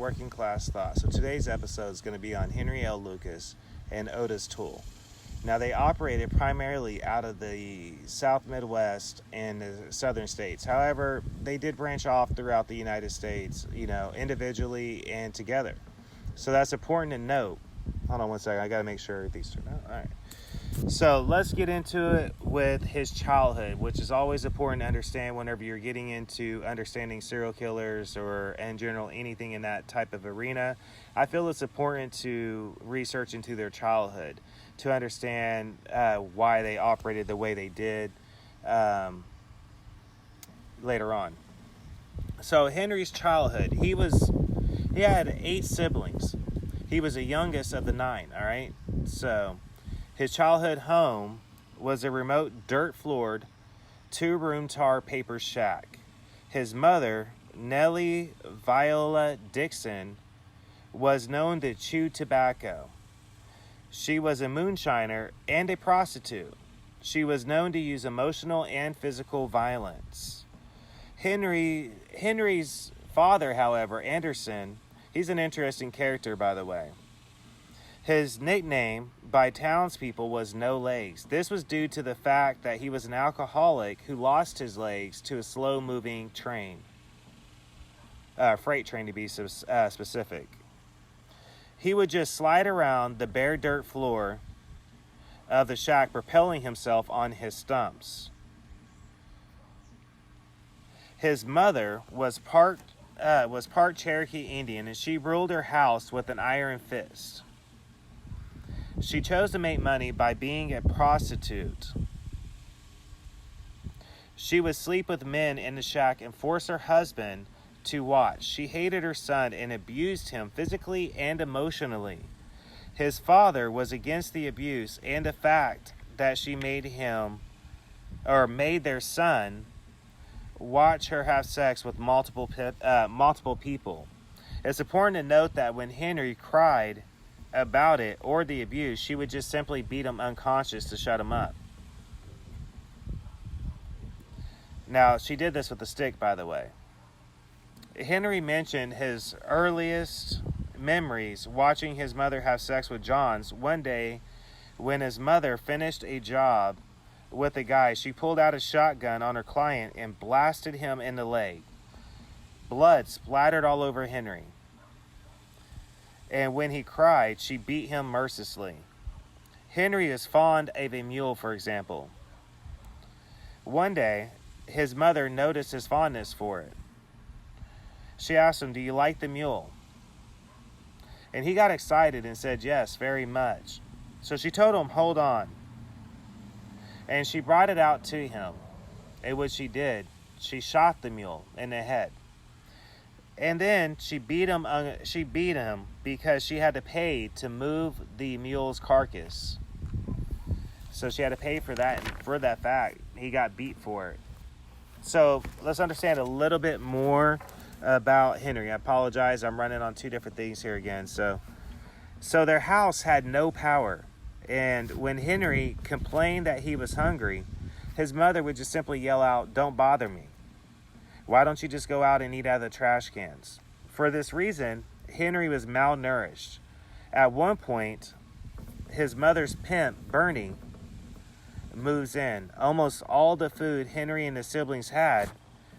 Working Class Thought. So today's episode is going to be on Henry L. Lucas and Ottis Toole. Now, they operated primarily out of the South Midwest and the southern states. However, they did branch off throughout the United States, individually and together. So that's important to note. Hold on one second. I got to make sure these turn out. All right. So let's get into it with his childhood, which is always important to understand whenever you're getting into understanding serial killers or in general anything in that type of arena. I feel it's important to research into their childhood to understand why they operated the way they did later on. So Henry's childhood, he had 8 siblings. He was the youngest of the 9, all right? So his childhood home was a remote dirt-floored 2-room tar paper shack. His mother, Nellie Viola Dixon, was known to chew tobacco. She was a moonshiner and a prostitute. She was known to use emotional and physical violence. Henry's father, however, Anderson, he's an interesting character, by the way. His nickname by townspeople was No Legs. This was due to the fact that he was an alcoholic who lost his legs to a slow-moving train. Freight train, to be specific. He would just slide around the bare dirt floor of the shack, propelling himself on his stumps. His mother was part Cherokee Indian, and she ruled her house with an iron fist. She chose to make money by being a prostitute. She would sleep with men in the shack and force her husband to watch. She hated her son and abused him physically and emotionally. His father was against the abuse and the fact that she made their son watch her have sex with multiple people. It's important to note that when Henry cried about it or the abuse, she would just simply beat him unconscious to shut him up. Now, she did this with a stick, by the way. Henry mentioned his earliest memories watching his mother have sex with Johns. One day, when his mother finished a job with a guy, she pulled out a shotgun on her client and blasted him in the leg. Blood splattered all over Henry. And when he cried, she beat him mercilessly. Henry is fond of a mule, for example. One day, his mother noticed his fondness for it. She asked him, "Do you like the mule?" And he got excited and said, "Yes, very much." So she told him, "Hold on." And she brought it out to him. And what she did, she shot the mule in the head. And then she beat him because she had to pay to move the mule's carcass. So she had to pay for that, and for that fact, he got beat for it. So let's understand a little bit more about Henry. I apologize, I'm running on 2 different things here again. So their house had no power. And when Henry complained that he was hungry, his mother would just simply yell out, "Don't bother me. Why don't you just go out and eat out of the trash cans?" For this reason, Henry was malnourished. At one point, his mother's pimp, Bernie, moves in. Almost all the food Henry and his siblings had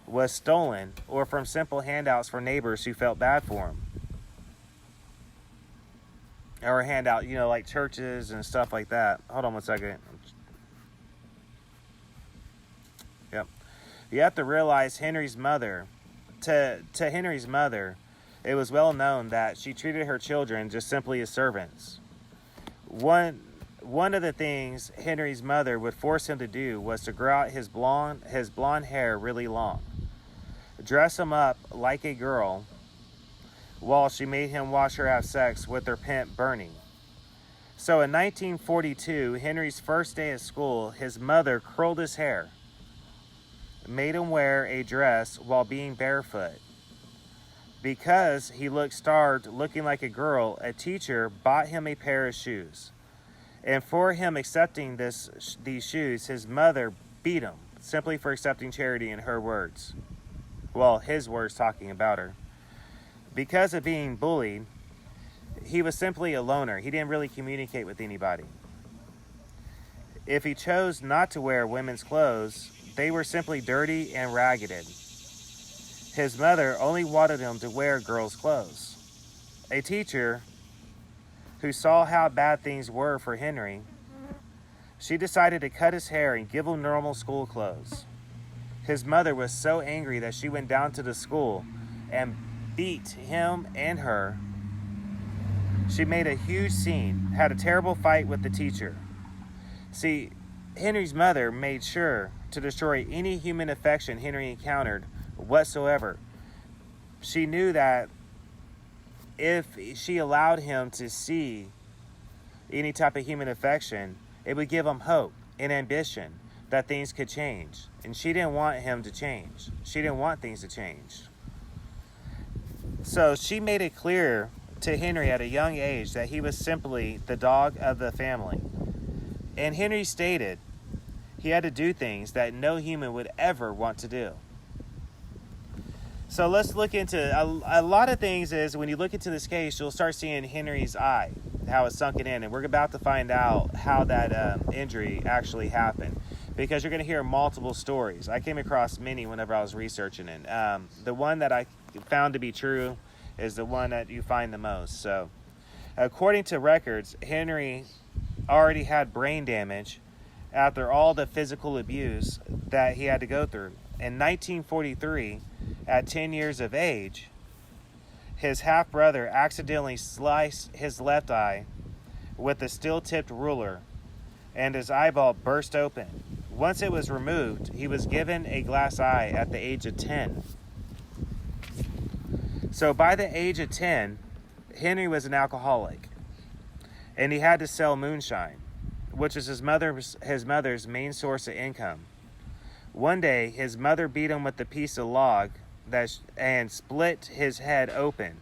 was stolen or from simple handouts for neighbors who felt bad for him. Or a handout, like churches and stuff like that. Hold on one second. Yep. You have to realize Henry's mother, to Henry's mother, it was well known that she treated her children just simply as servants. One of the things Henry's mother would force him to do was to grow out his blonde hair really long, dress him up like a girl, while she made him watch her have sex with her pimp Bernie. So in 1942, Henry's first day at school, his mother curled his hair, made him wear a dress while being barefoot. Because he looked starved, looking like a girl, a teacher bought him a pair of shoes. And for him accepting these shoes, his mother beat him, simply for accepting charity in her words. Well, his words talking about her. Because of being bullied, he was simply a loner. He didn't really communicate with anybody. If he chose not to wear women's clothes, they were simply dirty and ragged. His mother only wanted him to wear girls' clothes. A teacher who saw how bad things were for Henry, she decided to cut his hair and give him normal school clothes. His mother was so angry that she went down to the school and beat him and her. She made a huge scene, had a terrible fight with the teacher. See, Henry's mother made sure to destroy any human affection Henry encountered whatsoever. She knew that if she allowed him to see any type of human affection, it would give him hope and ambition that things could change. And she didn't want him to change. She didn't want things to change. So she made it clear to Henry at a young age that he was simply the dog of the family. And Henry stated he had to do things that no human would ever want to do. So let's look into a lot of things. Is when you look into this case, you'll start seeing Henry's eye, how it's sunken in. And we're about to find out how that injury actually happened, because you're going to hear multiple stories. I came across many whenever I was researching it. The one that I found to be true is the one that you find the most. So according to records, Henry already had brain damage after all the physical abuse that he had to go through. In 1943, at 10 years of age, his half-brother accidentally sliced his left eye with a steel-tipped ruler, and his eyeball burst open. Once it was removed, he was given a glass eye at the age of 10. So by the age of 10, Henry was an alcoholic, and he had to sell moonshine, which is his mother's main source of income. One day, his mother beat him with a piece of log and split his head open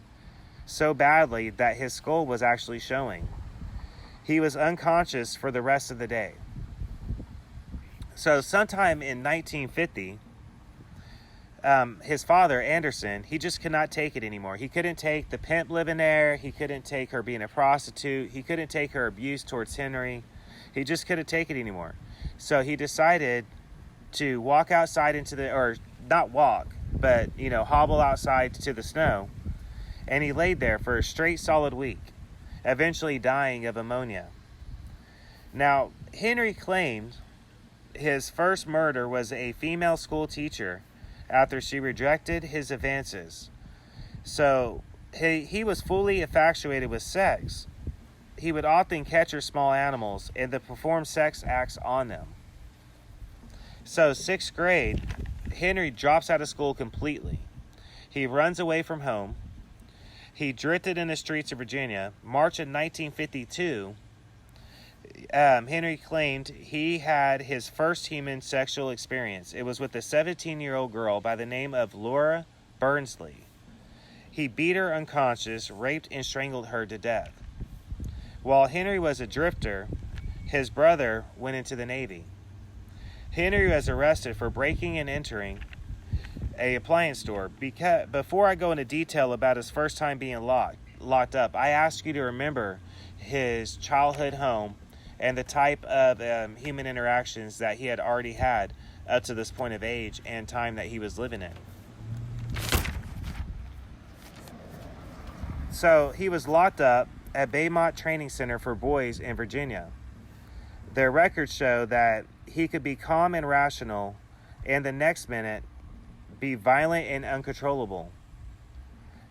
so badly that his skull was actually showing. He was unconscious for the rest of the day. So sometime in 1950, his father, Anderson, he just could not take it anymore. He couldn't take the pimp living there. He couldn't take her being a prostitute. He couldn't take her abuse towards Henry. He just couldn't take it anymore. So he decided to walk outside or not walk, but, hobble outside to the snow. And he laid there for a straight solid week, eventually dying of pneumonia. Now, Henry claimed his first murder was a female school teacher after she rejected his advances. So he was fully infatuated with sex. He would often capture small animals and then perform sex acts on them. So 6th grade, Henry drops out of school completely. He runs away from home. He drifted in the streets of Virginia. March of 1952, Henry claimed he had his first human sexual experience. It was with a 17-year-old girl by the name of Laura Burnsley. He beat her unconscious, raped, and strangled her to death. While Henry was a drifter, his brother went into the Navy. Henry was arrested for breaking and entering an appliance store. Before I go into detail about his first time being locked up, I ask you to remember his childhood home and the type of human interactions that he had already had up to this point of age and time that he was living in. So he was locked up at Baymont Training Center for Boys in Virginia. Their records show that he could be calm and rational, and the next minute be violent and uncontrollable.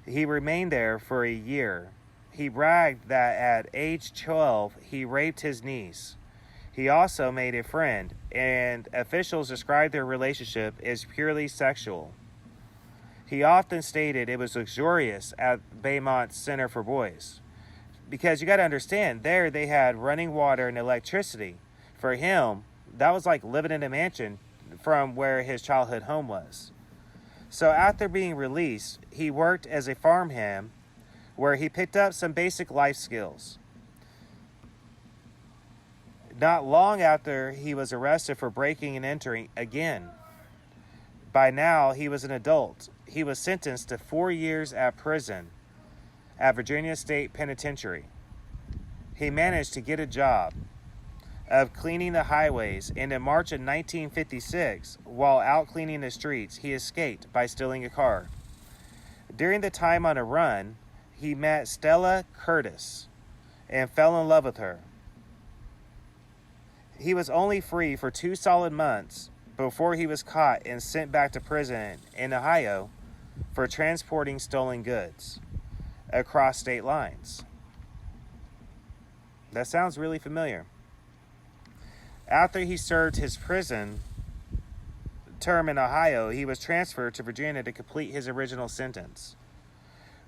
He remained there for a year. He bragged that at age 12, he raped his niece. He also made a friend, and officials described their relationship as purely sexual. He often stated it was luxurious at Baymont Center for Boys. Because you got to understand, there they had running water and electricity. For him, that was like living in a mansion from where his childhood home was. So after being released, he worked as a farmhand where he picked up some basic life skills. Not long after, he was arrested for breaking and entering again. By now, he was an adult. he was sentenced to 4 years at prison at Virginia State Penitentiary. He managed to get a job of cleaning the highways, and in March of 1956, while out cleaning the streets, he escaped by stealing a car. During the time on a run, he met Stella Curtis and fell in love with her. He was only free for 2 solid months before he was caught and sent back to prison in Ohio for transporting stolen goods across state lines. That sounds really familiar. After he served his prison term in Ohio, he was transferred to Virginia to complete his original sentence.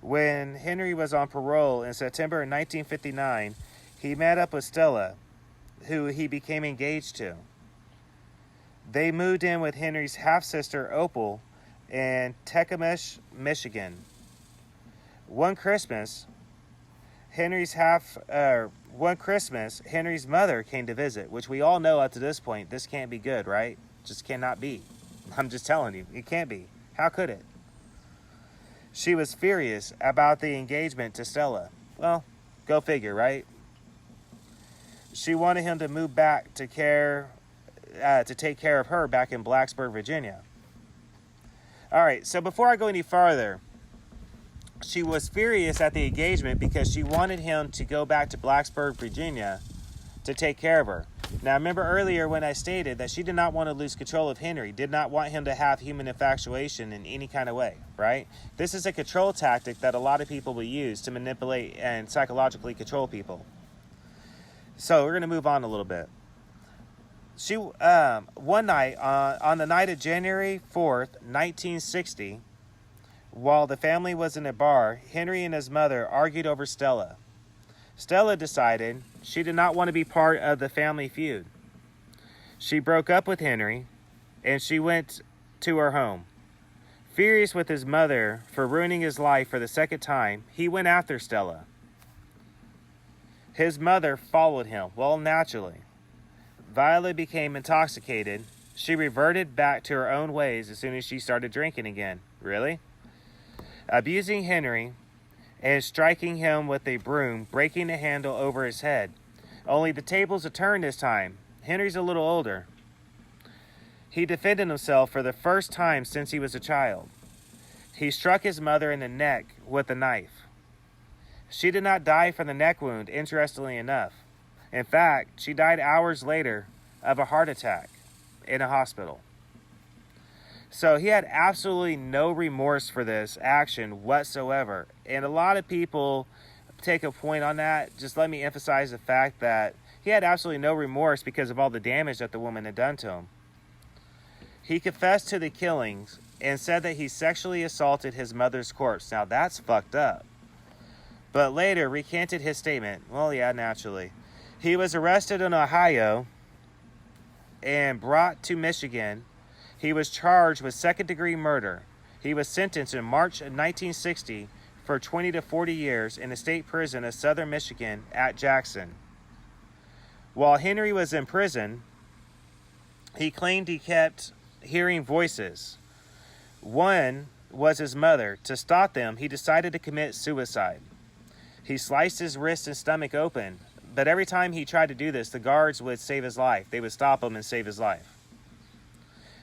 When Henry was on parole in September of 1959, he met up with Stella, who he became engaged to. They moved in with Henry's half-sister Opal in Tecumseh, Michigan. One Christmas, Henry's mother came to visit, which we all know up to this point, this can't be good, right? Just cannot be. I'm just telling you, it can't be. How could it? She was furious about the engagement to Stella. Well, go figure, right? She wanted him to move back to take care of her back in Blacksburg, Virginia. All right, so before I go any farther, she was furious at the engagement because she wanted him to go back to Blacksburg, Virginia to take care of her. Now, remember earlier when I stated that she did not want to lose control of Henry, did not want him to have human infatuation in any kind of way, right? This is a control tactic that a lot of people will use to manipulate and psychologically control people. So we're going to move on a little bit. She one night, on the night of January 4th, 1960, while the family was in a bar, Henry and his mother argued over Stella. Stella decided she did not want to be part of the family feud. She broke up with Henry, and she went to her home. Furious with his mother for ruining his life for the second time, he went after Stella. His mother followed him. Well, naturally. Violet became intoxicated. She reverted back to her own ways as soon as she started drinking again. Really? Abusing Henry and striking him with a broom, breaking the handle over his head. Only the tables have turned this time. Henry's a little older. He defended himself for the first time since he was a child. He struck his mother in the neck with a knife. She did not die from the neck wound, interestingly enough. In fact, she died hours later of a heart attack in a hospital. So he had absolutely no remorse for this action whatsoever. And a lot of people take a point on that. Just let me emphasize the fact that he had absolutely no remorse because of all the damage that the woman had done to him. He confessed to the killings and said that he sexually assaulted his mother's corpse. Now that's fucked up. But later recanted his statement. Well, yeah, naturally. He was arrested in Ohio and brought to Michigan. He was charged with second-degree murder. He was sentenced in March of 1960 for 20 to 40 years in the state prison of southern Michigan at Jackson. While Henry was in prison, he claimed he kept hearing voices. One was his mother. To stop them, he decided to commit suicide. He sliced his wrist and stomach open, but every time he tried to do this, the guards would save his life. They would stop him and save his life.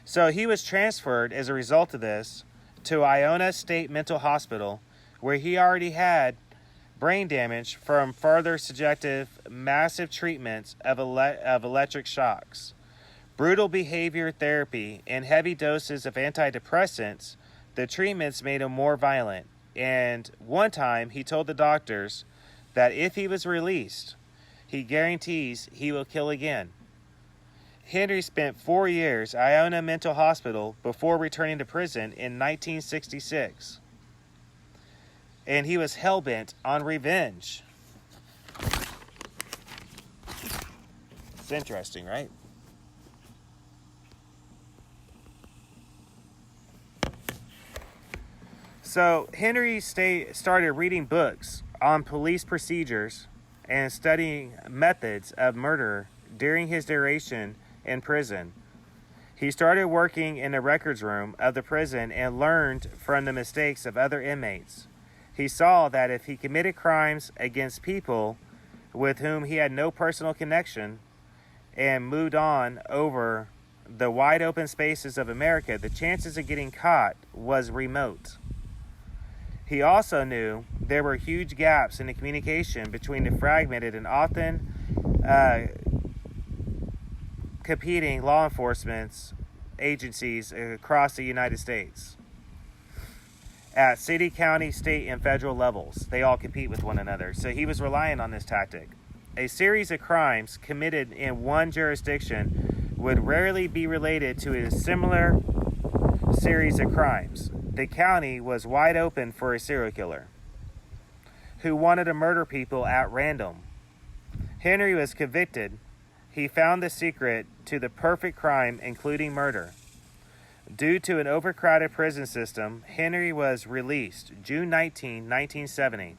So he was transferred as a result of this to Iona State Mental Hospital, where he already had brain damage from further subjective massive treatments of electric shocks, brutal behavior therapy, and heavy doses of antidepressants. The treatments made him more violent. And one time he told the doctors that if he was released, he guarantees he will kill again. Henry spent 4 years at Iona Mental Hospital before returning to prison in 1966. And he was hell-bent on revenge. It's interesting, right? So Henry started reading books on police procedures and studying methods of murder during his duration in prison. He started working in the records room of the prison and learned from the mistakes of other inmates. He saw that if he committed crimes against people with whom he had no personal connection and moved on over the wide open spaces of America, the chances of getting caught was remote. He also knew there were huge gaps in the communication between the fragmented and often competing law enforcement agencies across the United States. At city, county, state, and federal levels, they all compete with one another. So he was relying on this tactic. A series of crimes committed in one jurisdiction would rarely be related to a similar series of crimes. The county was wide open for a serial killer who wanted to murder people at random. Henry was convicted. He found the secret to the perfect crime, including murder. Due to an overcrowded prison system, Henry was released June 19, 1970.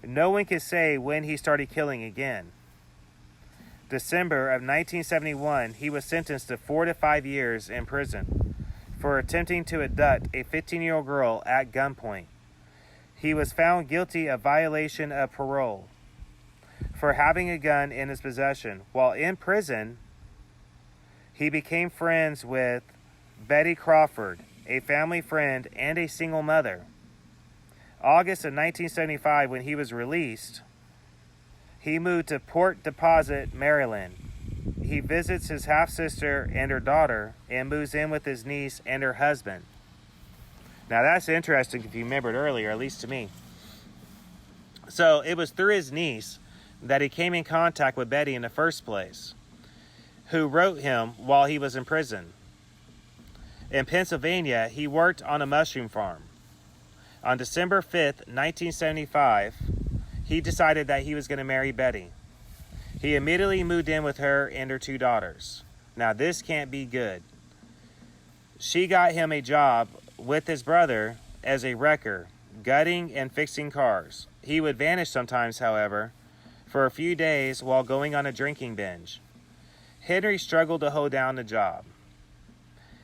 No one can say when he started killing again. December of 1971, he was sentenced to 4 to 5 years in prison for attempting to abduct a 15-year-old girl at gunpoint. He was found guilty of violation of parole for having a gun in his possession. While in prison, he became friends with Betty Crawford, a family friend and a single mother. August of 1975, when he was released, he moved to Port Deposit, Maryland. He visits his half-sister and her daughter and moves in with his niece and her husband. Now that's interesting if you remembered earlier, at least to me. So it was through his niece that he came in contact with Betty in the first place, who wrote him while he was in prison. In Pennsylvania, he worked on a mushroom farm. On December 5th, 1975, he decided that he was going to marry Betty. He immediately moved in with her and her 2 daughters. Now, this can't be good. She got him a job with his brother as a wrecker, gutting and fixing cars. He would vanish sometimes, however, for a few days while going on a drinking binge. Henry struggled to hold down the job.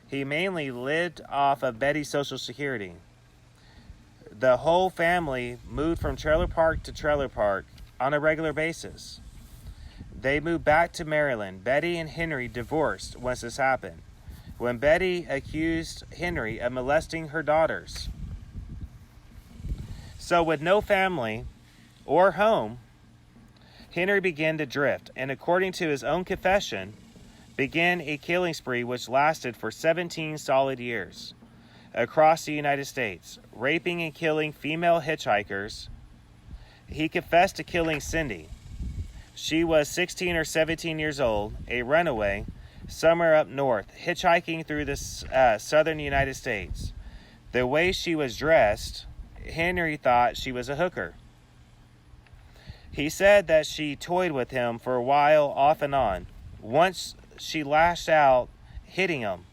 He mainly lived off of Betty's Social Security. The whole family moved from trailer park to trailer park on a regular basis. They moved back to Maryland. Betty and Henry divorced once this happened, when Betty accused Henry of molesting her daughters. So with no family or home, Henry began to drift, and according to his own confession, began a killing spree which lasted for 17 solid years across the United States, raping and killing female hitchhikers. He confessed to killing Cindy. She was 16 or 17 years old, a runaway, somewhere up north, hitchhiking through the southern United States. The way she was dressed, Henry thought she was a hooker. He said that she toyed with him for a while off and on. Once she lashed out, hitting him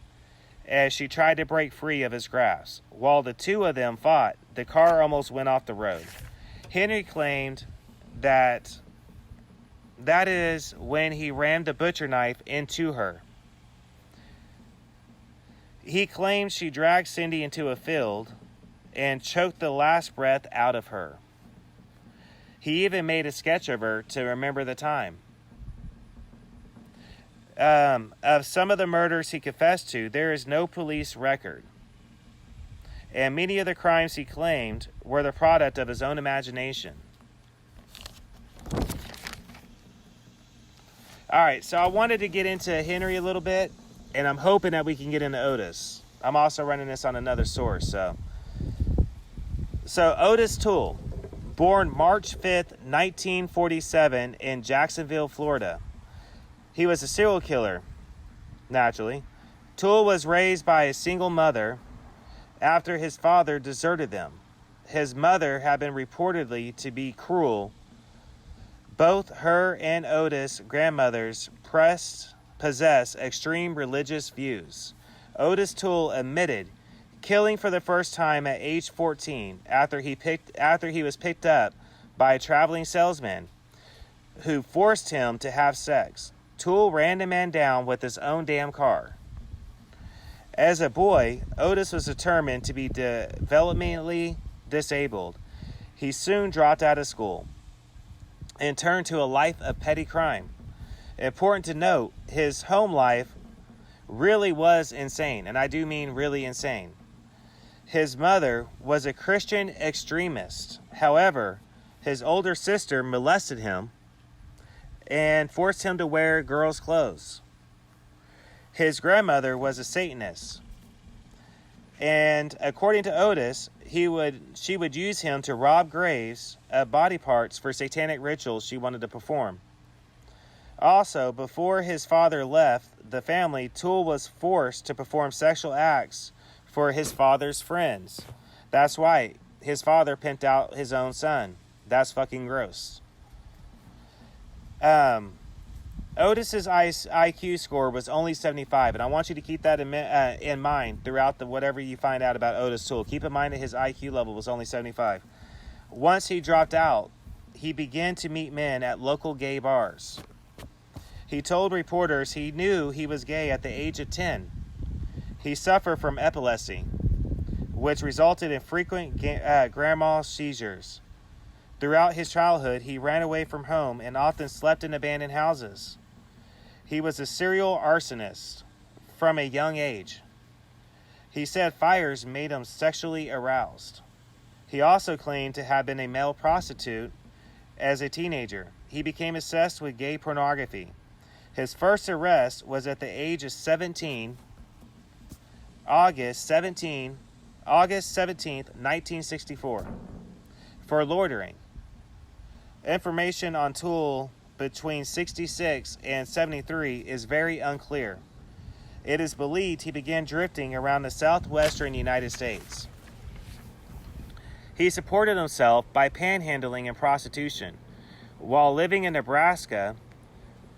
as she tried to break free of his grasp. While the 2 of them fought, the car almost went off the road. Henry claimed that is when he rammed a butcher knife into her. He claimed she dragged Cindy into a field and choked the last breath out of her. He even made a sketch of her to remember the time. Of some of the murders he confessed to, there is no police record. And many of the crimes he claimed were the product of his own imagination. Alright, so I wanted to get into Henry a little bit, and I'm hoping that we can get into Ottis. I'm also running this on another source. So Ottis Toole, born March 5th, 1947 in Jacksonville, Florida. He was a serial killer, naturally. Toole was raised by a single mother after his father deserted them. His mother had been reportedly to be cruel. Both her and Ottis' grandmothers possess extreme religious views. Ottis Toole admitted killing for the first time at age 14 after he was picked up by a traveling salesman who forced him to have sex. Toole ran the man down with his own damn car. As a boy, Otis was determined to be developmentally disabled. He soon dropped out of school and turned to a life of petty crime. Important to note, his home life really was insane, and I do mean really insane. His mother was a Christian extremist. However, his older sister molested him and forced him to wear girls' clothes. His grandmother was a Satanist, and according to Otis, she would use him to rob graves of body parts for satanic rituals she wanted to perform. Also, before his father left the family, Toole was forced to perform sexual acts for his father's friends. That's why his father pimped out his own son. That's fucking gross. Otis's IQ score was only 75, and I want you to keep that in mind throughout whatever you find out about Otis Toole. Keep in mind that his IQ level was only 75. Once he dropped out, he began to meet men at local gay bars. He told reporters he knew he was gay at the age of 10. He suffered from epilepsy, which resulted in frequent grand mal seizures. Throughout his childhood, he ran away from home and often slept in abandoned houses. He was a serial arsonist from a young age. He said fires made him sexually aroused. He also claimed to have been a male prostitute as a teenager. He became obsessed with gay pornography. His first arrest was at the age of 17, August 17th, 1964, for loitering. Information on Toole between 66 and 73 is very unclear. It is believed he began drifting around the southwestern United States. He supported himself by panhandling and prostitution. While living in Nebraska,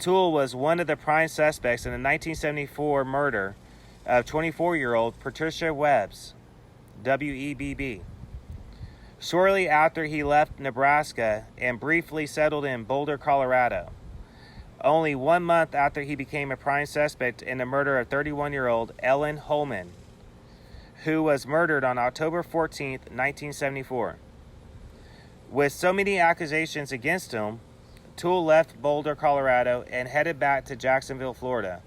Toole was one of the prime suspects in the 1974 murder of 24-year-old Patricia Webbs, W-E-B-B. Shortly after he left Nebraska and briefly settled in Boulder, Colorado. Only 1 month after he became a prime suspect in the murder of 31-year-old Ellen Holman, who was murdered on October 14, 1974. With so many accusations against him, Toole left Boulder, Colorado, and headed back to Jacksonville, Florida.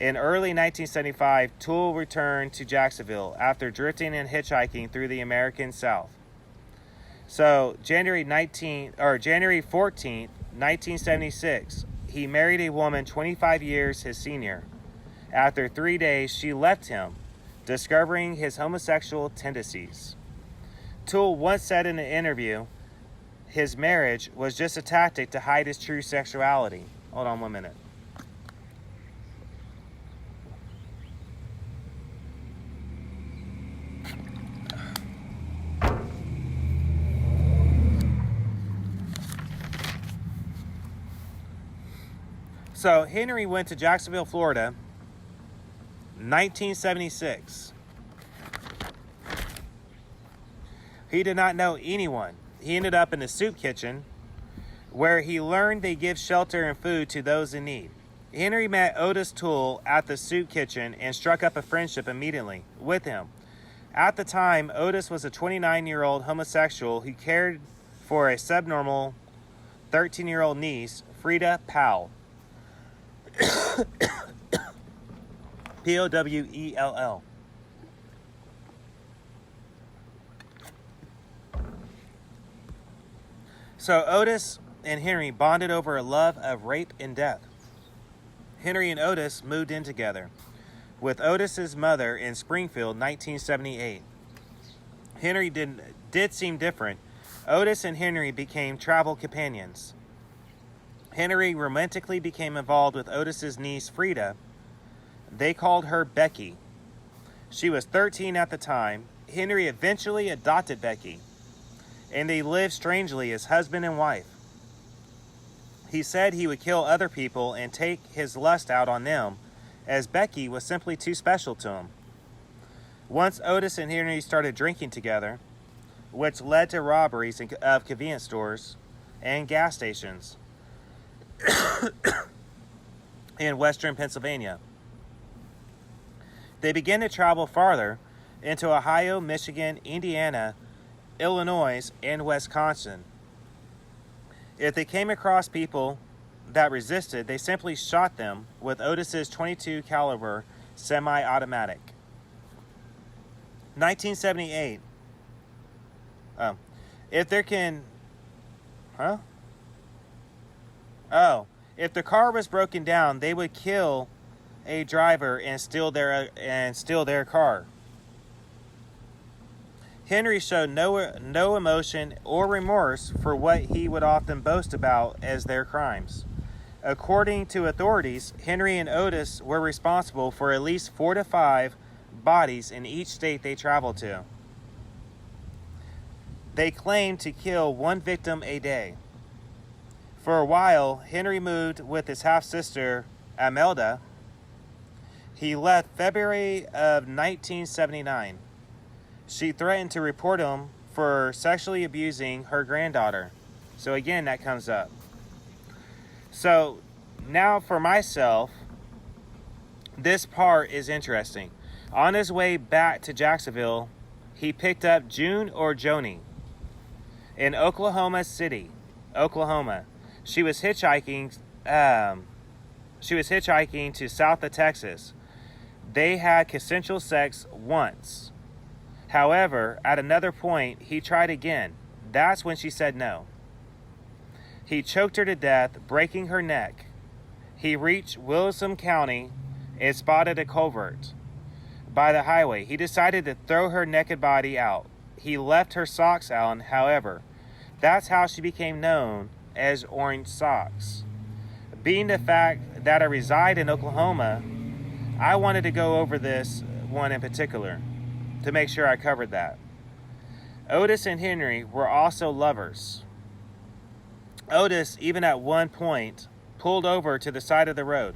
In early 1975, Toole returned to Jacksonville after drifting and hitchhiking through the American South. So, January 14th, 1976, he married a woman 25 years his senior. After 3 days, she left him, discovering his homosexual tendencies. Toole once said in an interview, his marriage was just a tactic to hide his true sexuality. Hold on 1 minute. So, Henry went to Jacksonville, Florida, 1976. He did not know anyone. He ended up in the soup kitchen, where he learned they give shelter and food to those in need. Henry met Otis Toole at the soup kitchen and struck up a friendship immediately with him. At the time, Otis was a 29-year-old homosexual who cared for a subnormal 13-year-old niece, Frida Powell. Powell. So Otis and Henry bonded over a love of rape and death. Henry and Otis moved in together, with Otis's mother in Springfield, 1978. Henry did seem different. Otis and Henry became travel companions. Henry romantically became involved with Otis's niece, Frida. They called her Becky. She was 13 at the time. Henry eventually adopted Becky, and they lived strangely as husband and wife. He said he would kill other people and take his lust out on them, as Becky was simply too special to him. Once Otis and Henry started drinking together, which led to robberies of convenience stores and gas stations in western Pennsylvania. They began to travel farther into Ohio, Michigan, Indiana, Illinois, and Wisconsin. If they came across people that resisted, they simply shot them with Otis's .22 caliber semi-automatic. 1978. If the car was broken down, they would kill a driver and steal their car. Henry showed no emotion or remorse for what he would often boast about as their crimes. According to authorities, Henry and Otis were responsible for at least 4 to 5 bodies in each state they traveled to. They claimed to kill 1 victim a day. For a while, Henry moved with his half-sister, Amelda. He left February of 1979. She threatened to report him for sexually abusing her granddaughter. So again, that comes up. So now for myself, this part is interesting. On his way back to Jacksonville, he picked up June or Joni in Oklahoma City, Oklahoma. She was hitchhiking to south of Texas. They had consensual sex once. However, at another point, he tried again. That's when she said no. He choked her to death, breaking her neck. He reached Wilson County and spotted a culvert by the highway. He decided to throw her naked body out. He left her socks on, however. That's how she became known as Orange Socks. Being the fact that I reside in Oklahoma, I wanted to go over this one in particular to make sure I covered that. Otis and Henry were also lovers. Otis, even at one point, pulled over to the side of the road.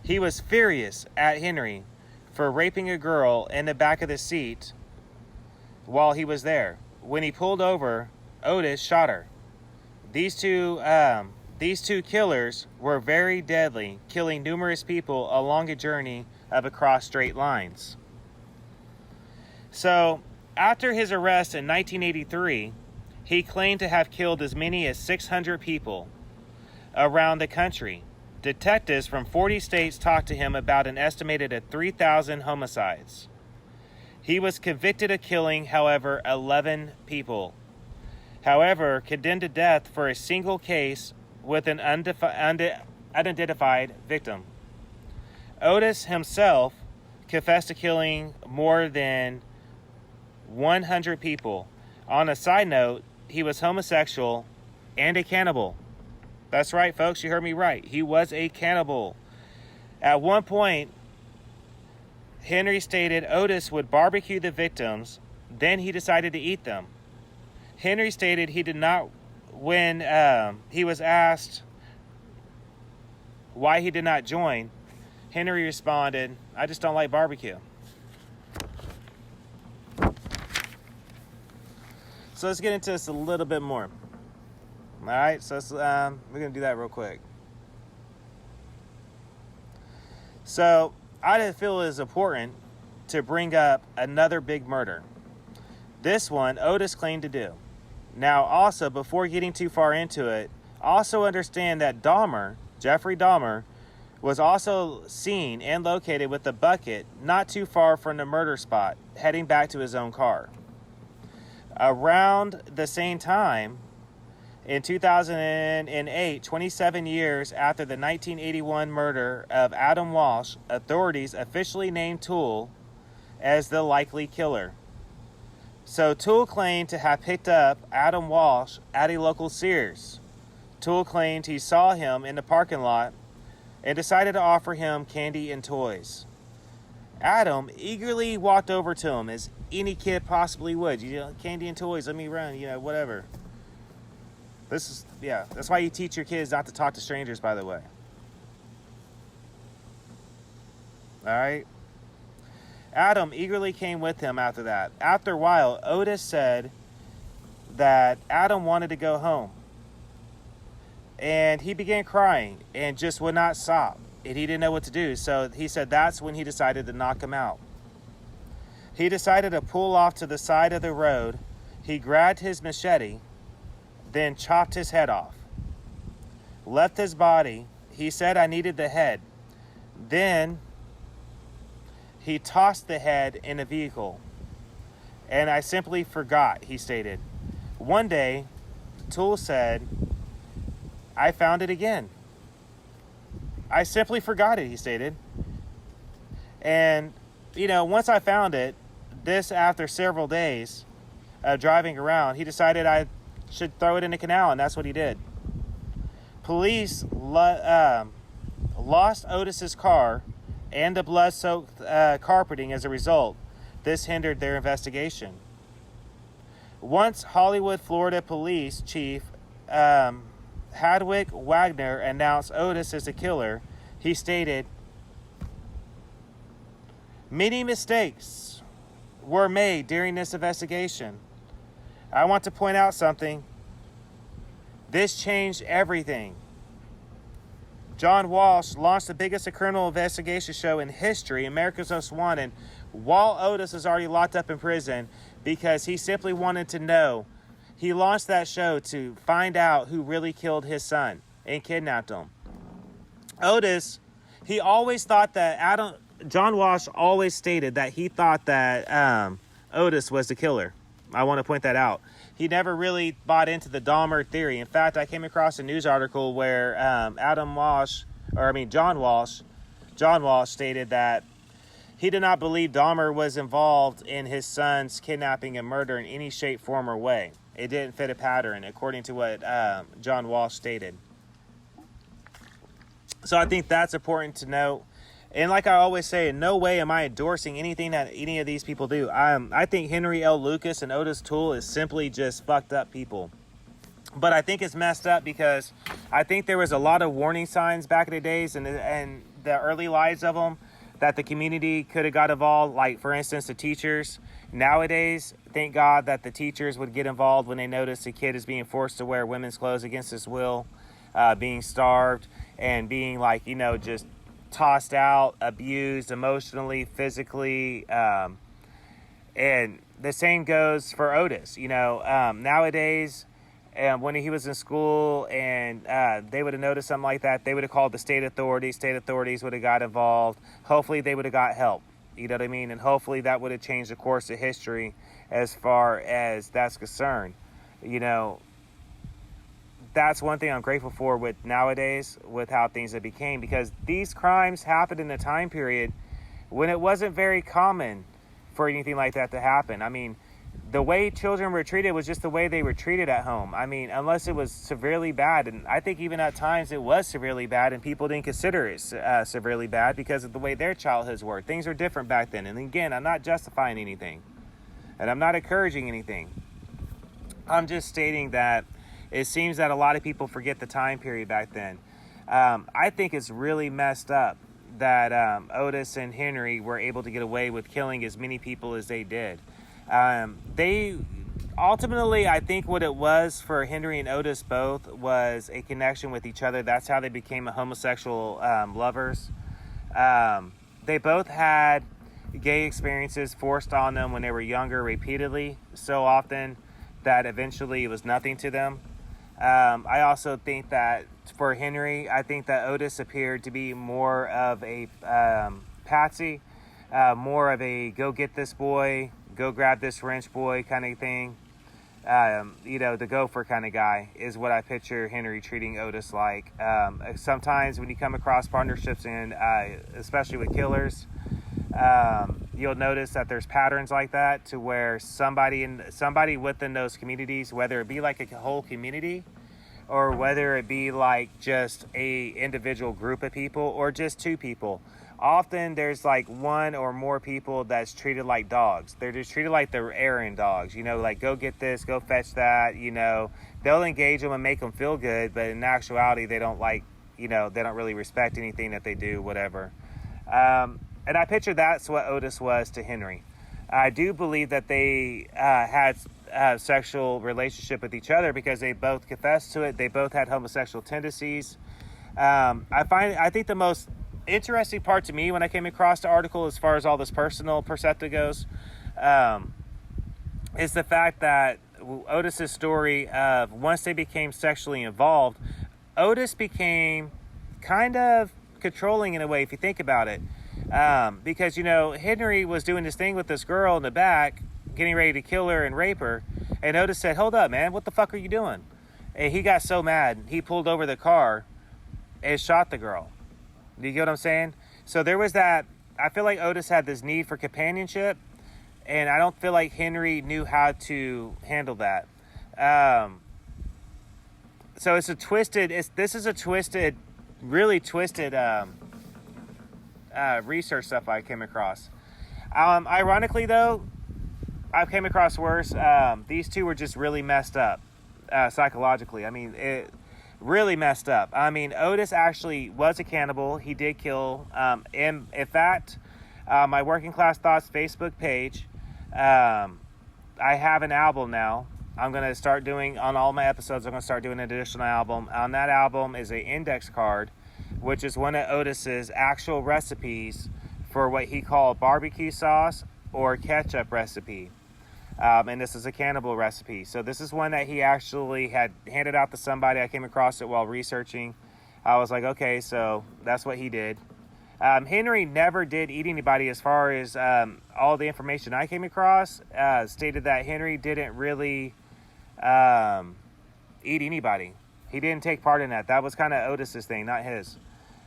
He was furious at Henry for raping a girl in the back of the seat while he was there. When he pulled over, Otis shot her. These two killers were very deadly, killing numerous people along a journey of across straight lines. So, after his arrest in 1983, he claimed to have killed as many as 600 people around the country. Detectives from 40 states talked to him about an estimated of 3,000 homicides. He was convicted of killing, however, 11 people. However, condemned to death for a single case with an unidentified victim. Otis himself confessed to killing more than 100 people. On a side note, he was homosexual and a cannibal. That's right, folks, you heard me right. He was a cannibal. At one point, Henry stated Otis would barbecue the victims, then he decided to eat them. Henry stated he did not, when he was asked why he did not join, Henry responded, "I just don't like barbecue." So let's get into this a little bit more. All right, so we're going to do that real quick. So I didn't feel it was important to bring up another big murder. This one, Otis claimed to do. Now, also, before getting too far into it, also understand that Dahmer, Jeffrey Dahmer, was also seen and located with a bucket not too far from the murder spot, heading back to his own car. Around the same time, in 2008, 27 years after the 1981 murder of Adam Walsh, authorities officially named Toole as the likely killer. So Toole claimed to have picked up Adam Walsh at a local Sears. Toole claimed he saw him in the parking lot and decided to offer him candy and toys. Adam eagerly walked over to him, as any kid possibly would. Candy and toys, let me run, whatever. That's why you teach your kids not to talk to strangers, by the way. All right? Adam eagerly came with him after that. After a while, Otis said that Adam wanted to go home. And he began crying and just would not stop. And he didn't know what to do. So he said that's when he decided to knock him out. He decided to pull off to the side of the road. He grabbed his machete, then chopped his head off. Left his body. He said, "I needed the head." Then he tossed the head in a vehicle. "And I simply forgot," he stated. One day, Toole said, "I found it again. I simply forgot it," he stated. And, once I found it, this after several days of driving around, he decided I should throw it in a canal, and that's what he did. Police lost Ottis's car and the blood-soaked carpeting as a result. This hindered their investigation. Once Hollywood, Florida Police Chief Hadwick Wagner announced Ottis as a killer, he stated, "Many mistakes were made during this investigation. I want to point out something. This changed everything." John Walsh launched the biggest criminal investigation show in history, America's Most Wanted, while Ottis is already locked up in prison because he simply wanted to know. He launched that show to find out who really killed his son and kidnapped him. Ottis, he always thought that John Walsh always stated that he thought that Ottis was the killer. I want to point that out. He never really bought into the Dahmer theory. In fact, I came across a news article where John Walsh stated that he did not believe Dahmer was involved in his son's kidnapping and murder in any shape, form, or way. It didn't fit a pattern, according to what John Walsh stated. So I think that's important to note. And like I always say, in no way am I endorsing anything that any of these people do. I think Henry L. Lucas and Ottis Toole is simply just fucked up people. But I think it's messed up because I think there was a lot of warning signs back in the days and the early lives of them that the community could have got involved. Like, for instance, the teachers. Nowadays, thank God that the teachers would get involved when they notice a kid is being forced to wear women's clothes against his will, being starved, and being just tossed out, abused emotionally, physically, and the same goes for Ottis. Nowadays, when he was in school and they would have noticed something like that, they would have called the state authorities. State authorities would have got involved. Hopefully they would have got help. You know what I mean? And hopefully that would have changed the course of history as far as that's concerned. That's one thing I'm grateful for with nowadays, with how things have became, because these crimes happened in a time period when it wasn't very common for anything like that to happen. I mean, the way children were treated was just the way they were treated at home. I mean, unless it was severely bad, and I think even at times it was severely bad and people didn't consider it severely bad because of the way their childhoods were. Things were different back then. And again, I'm not justifying anything and I'm not encouraging anything. I'm just stating that it seems that a lot of people forget the time period back then. I think it's really messed up that Ottis and Henry were able to get away with killing as many people as they did. They ultimately, I think what it was for Henry and Ottis both was a connection with each other. That's how they became homosexual lovers. They both had gay experiences forced on them when they were younger repeatedly, so often that eventually it was nothing to them. I also think that for Henry, I think that Ottis appeared to be more of a patsy, more of a go get this boy, go grab this wrench boy kind of thing. The gopher kind of guy is what I picture Henry treating Ottis like. Sometimes when you come across partnerships, and especially with killers, you'll notice that there's patterns like that to where somebody within those communities, whether it be like a whole community or whether it be like just a individual group of people or just two people, often there's like one or more people that's treated like dogs. They're just treated like they're errand dogs, like go get this, go fetch that, they'll engage them and make them feel good, but in actuality they don't they don't really respect anything that they do, whatever. And I picture that's what Ottis was to Henry. I do believe that they had a sexual relationship with each other because they both confessed to it. They both had homosexual tendencies. I think the most interesting part to me when I came across the article, as far as all this personal perspective goes, is the fact that Otis's story of once they became sexually involved, Otis became kind of controlling in a way, if you think about it. Because, Henry was doing this thing with this girl in the back, getting ready to kill her and rape her. And Otis said, "Hold up, man, what the fuck are you doing?" And he got so mad, he pulled over the car and shot the girl. Do you get what I'm saying? So there was that. I feel like Otis had this need for companionship, and I don't feel like Henry knew how to handle that. So it's a twisted. This is a twisted, really twisted research stuff I came across. Ironically, though, I came across worse. These two were just really messed up psychologically. I mean, it really messed up. I mean, Otis actually was a cannibal. He did kill. And in fact, my Working Class Thoughts Facebook page, I have an album now. I'm going to start doing, on all my episodes, I'm going to start doing an additional album. On that album is an index card, which is one of Otis's actual recipes for what he called barbecue sauce or ketchup recipe. And this is a cannibal recipe. So this is one that he actually had handed out to somebody. I came across it while researching. I was like, okay, so that's what he did. Henry never did eat anybody, as far as all the information I came across stated that Henry didn't really eat anybody. He didn't take part in that. That was kind of Otis's thing, not his.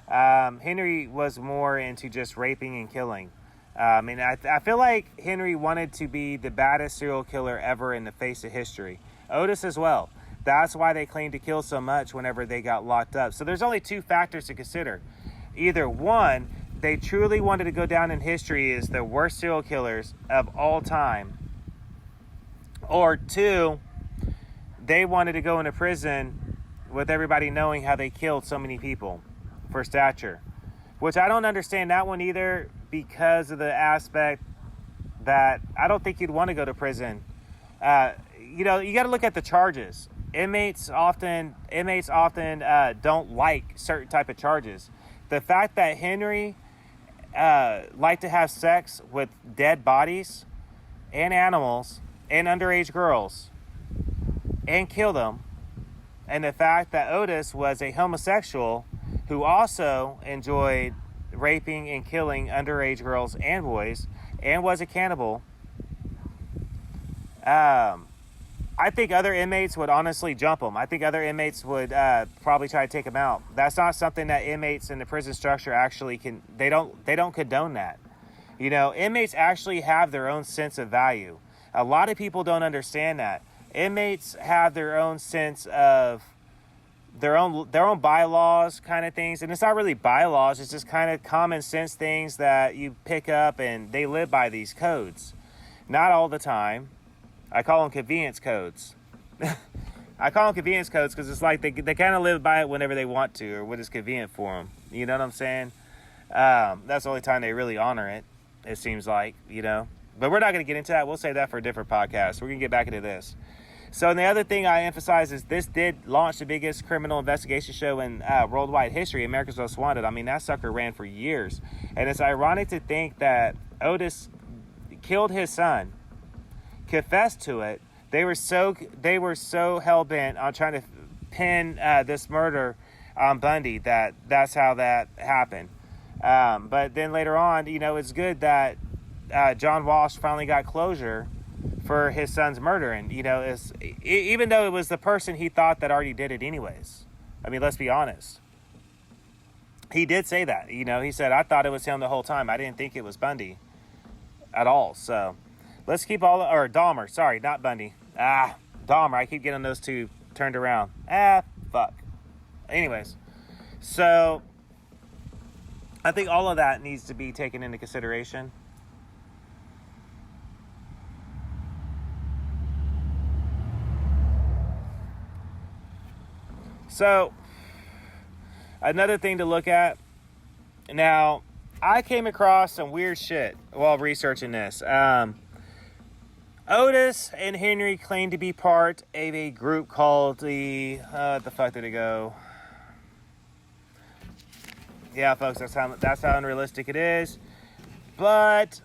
Henry was more into just raping and killing. And I feel like Henry wanted to be the baddest serial killer ever in the face of history. Otis as well. That's why they claimed to kill so much whenever they got locked up. So there's only two factors to consider. Either one, they truly wanted to go down in history as the worst serial killers of all time. Or two, they wanted to go into prison with everybody knowing how they killed so many people for stature. Which I don't understand that one either, because of the aspect that I don't think you'd want to go to prison. You got to look at the charges. Inmates often don't like certain type of charges. The fact that Henry liked to have sex with dead bodies and animals and underage girls and kill them, and the fact that Otis was a homosexual who also enjoyed raping and killing underage girls and boys and was a cannibal, I think other inmates would honestly jump him. I think other inmates would probably try to take him out. That's not something that inmates in the prison structure actually can. They don't condone that. Inmates actually have their own sense of value. A lot of people don't understand that. Inmates have their own sense of their own bylaws kind of things. And it's not really bylaws. It's just kind of common sense things that you pick up, and they live by these codes. Not all the time. I call them convenience codes. I call them convenience codes because it's like they kind of live by it whenever they want to, or when it's convenient for them. You know what I'm saying? That's the only time they really honor it, it seems like, But we're not going to get into that. We'll save that for a different podcast. We're going to get back into this. So, and the other thing I emphasize is this did launch the biggest criminal investigation show in worldwide history, America's Most Wanted. I mean, that sucker ran for years. And it's ironic to think that Otis killed his son, confessed to it. They were so hell-bent on trying to pin this murder on Bundy that's how that happened. But then later on, it's good that John Walsh finally got closure for his son's murder. And, even though it was the person he thought that already did it anyways. I mean, let's be honest. He did say that. He said, I thought it was him the whole time. I didn't think it was Bundy at all. So let's keep or Dahmer. Sorry, not Bundy. Dahmer. I keep getting those two turned around. Fuck. Anyways, so I think all of that needs to be taken into consideration. So, another thing to look at. Now, I came across some weird shit while researching this. Otis and Henry claim to be part of a group called the fuck did it go? Yeah, folks, that's how unrealistic it is. But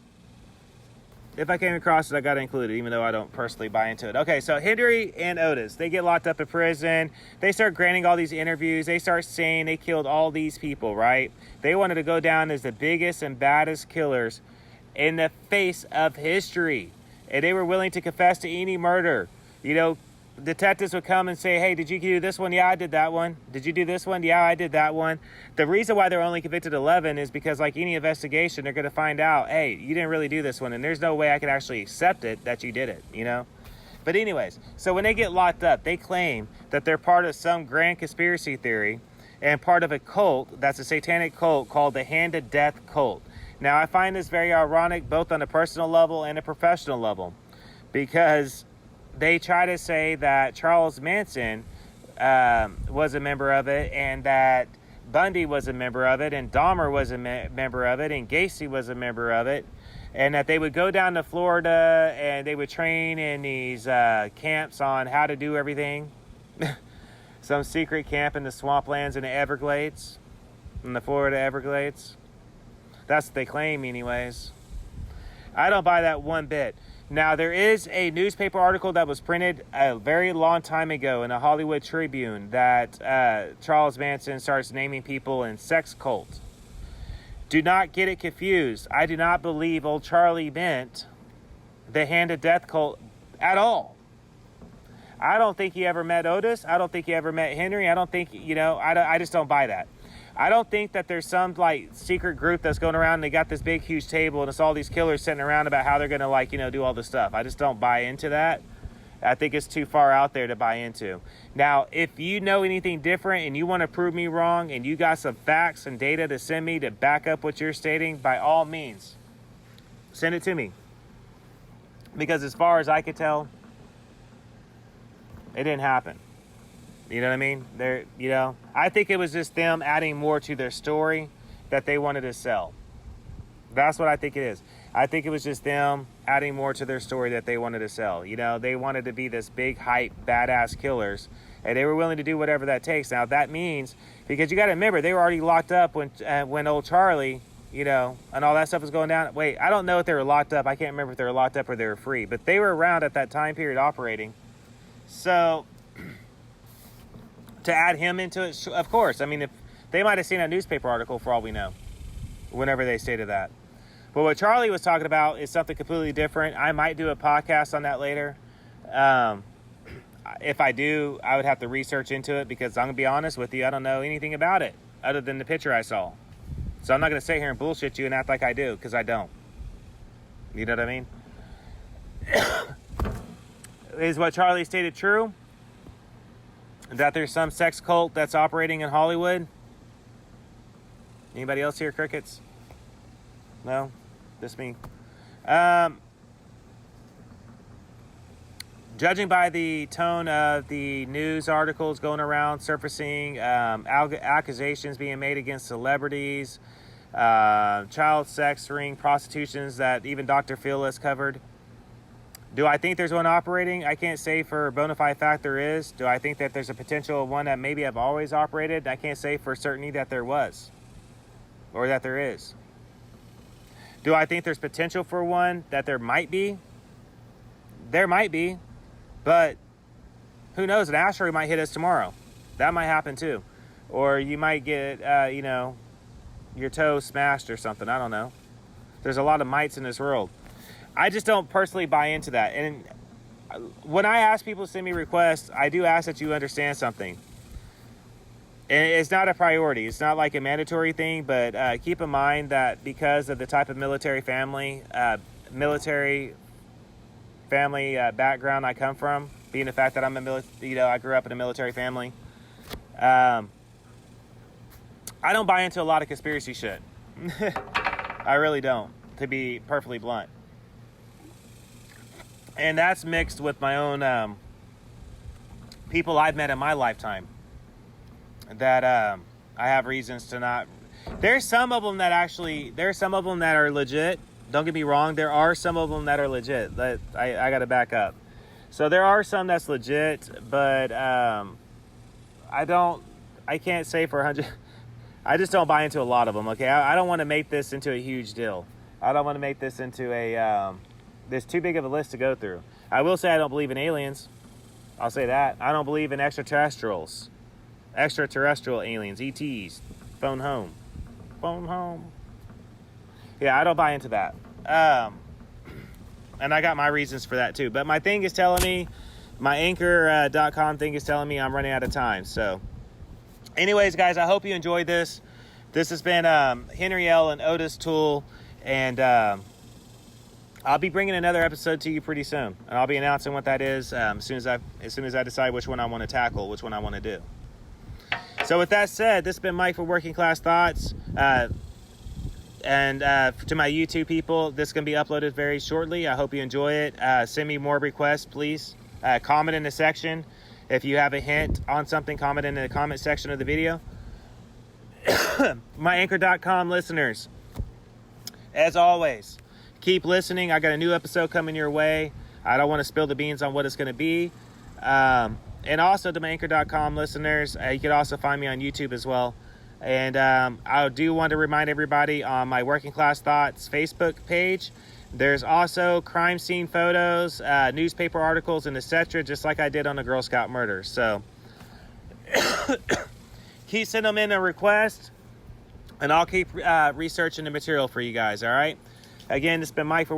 If I came across it, I got to include it, even though I don't personally buy into it. Okay, so Henry and Otis, they get locked up in prison. They start granting all these interviews. They start saying they killed all these people, right? They wanted to go down as the biggest and baddest killers in the face of history. And they were willing to confess to any murder. You know, detectives would come and say, hey, did you do this one? Yeah, I did that one. Did you do this one? Yeah, I did that one. The reason why they're only convicted 11 is because, like any investigation, they're going to find out, hey, you didn't really do this one, and there's no way I could actually accept it that you did it, you know? But anyways, so when they get locked up, they claim that they're part of some grand conspiracy theory and part of a cult that's a satanic cult called the Hand of Death cult. Now, I find this very ironic, both on a personal level and a professional level, because they try to say that Charles Manson was a member of it, and that Bundy was a member of it, and Dahmer was a member of it, and Gacy was a member of it, and that they would go down to Florida and they would train in these camps on how to do everything. Some secret camp in the swamplands in the Everglades, in the Florida Everglades. That's what they claim anyways. I don't buy that one bit. Now, there is a newspaper article that was printed a very long time ago in the Hollywood Tribune that Charles Manson starts naming people in sex cults. Do not get it confused. I do not believe old Charlie meant the Hand of Death cult at all. I don't think he ever met Otis. I don't think he ever met Henry. I don't think, I just don't buy that. I don't think that there's some like secret group that's going around and they got this big, huge table and it's all these killers sitting around about how they're going to do all this stuff. I just don't buy into that. I think it's too far out there to buy into. Now, if you know anything different and you want to prove me wrong and you got some facts and data to send me to back up what you're stating, by all means, send it to me. Because as far as I could tell, it didn't happen. You know what I mean? I think it was just them adding more to their story that they wanted to sell. That's what I think it is. I think it was just them adding more to their story that they wanted to sell. They wanted to be this big, hype, badass killers, and they were willing to do whatever that takes. Now, that means, because you got to remember, they were already locked up when old Charlie, and all that stuff was going down. Wait, I don't know if they were locked up. I can't remember if they were locked up or they were free, but they were around at that time period operating. So to add him into it, of course. I mean, if they might have seen a newspaper article for all we know, whenever they stated that. But what Charlie was talking about is something completely different. I might do a podcast on that later. If I do, I would have to research into it because I'm going to be honest with you, I don't know anything about it other than the picture I saw. So I'm not going to sit here and bullshit you and act like I do, because I don't. You know what I mean? Is what Charlie stated true? That there's some sex cult that's operating in Hollywood? Anybody else hear crickets? No? Just me. Judging by the tone of the news articles going around, surfacing, accusations being made against celebrities, child sex ring, prostitutions that even Dr. Phil has covered. Do I think there's one operating? I can't say for a bona fide fact there is. Do I think that there's a potential of one that maybe have always operated? I can't say for certainty that there was or that there is. Do I think there's potential for one that there might be? There might be, but who knows? An asteroid might hit us tomorrow. That might happen too. Or you might get, your toe smashed or something. I don't know. There's a lot of mites in this world. I just don't personally buy into that. And when I ask people to send me requests, I do ask that you understand something. And it's not a priority. It's not like a mandatory thing, but keep in mind that because of the type of military family background I come from, being the fact that I grew up in a military family, I don't buy into a lot of conspiracy shit. I really don't, to be perfectly blunt. And that's mixed with my own people I've met in my lifetime that I have reasons to not. There's some of them that are legit. Don't get me wrong. There are some of them that are legit. I got to back up. So there are some that's legit, but I can't say for 100. I just don't buy into a lot of them. Okay, I don't want to make this into a huge deal. I don't want to make this into a There's too big of a list to go through. I will say I don't believe in aliens. I'll say that. I don't believe in extraterrestrials. Extraterrestrial aliens, ETs. Phone home. Phone home. Yeah, I don't buy into that. And I got my reasons for that too. But my thing is telling me, my anchor.com thing is telling me I'm running out of time. So anyways, guys, I hope you enjoyed this. This has been Henry L. and Ottis Toole. And I'll be bringing another episode to you pretty soon. And I'll be announcing what that is as soon as I decide which one I want to tackle, which one I want to do. So with that said, this has been Mike for Working Class Thoughts. And to my YouTube people, this is going to be uploaded very shortly. I hope you enjoy it. Send me more requests, please. Comment in the section. If you have a hint on something, comment in the comment section of the video. My anchor.com listeners, as always, keep listening. I got a new episode coming your way. I don't want to spill the beans on what it's going to be. And also to my anchor.com listeners, you can also find me on YouTube as well. And I do want to remind everybody on my Working Class Thoughts Facebook page, there's also crime scene photos, newspaper articles, and etc., just like I did on the Girl Scout murder. So keep sending them in a request, and I'll keep researching the material for you guys, all right? Again, this has been Mike for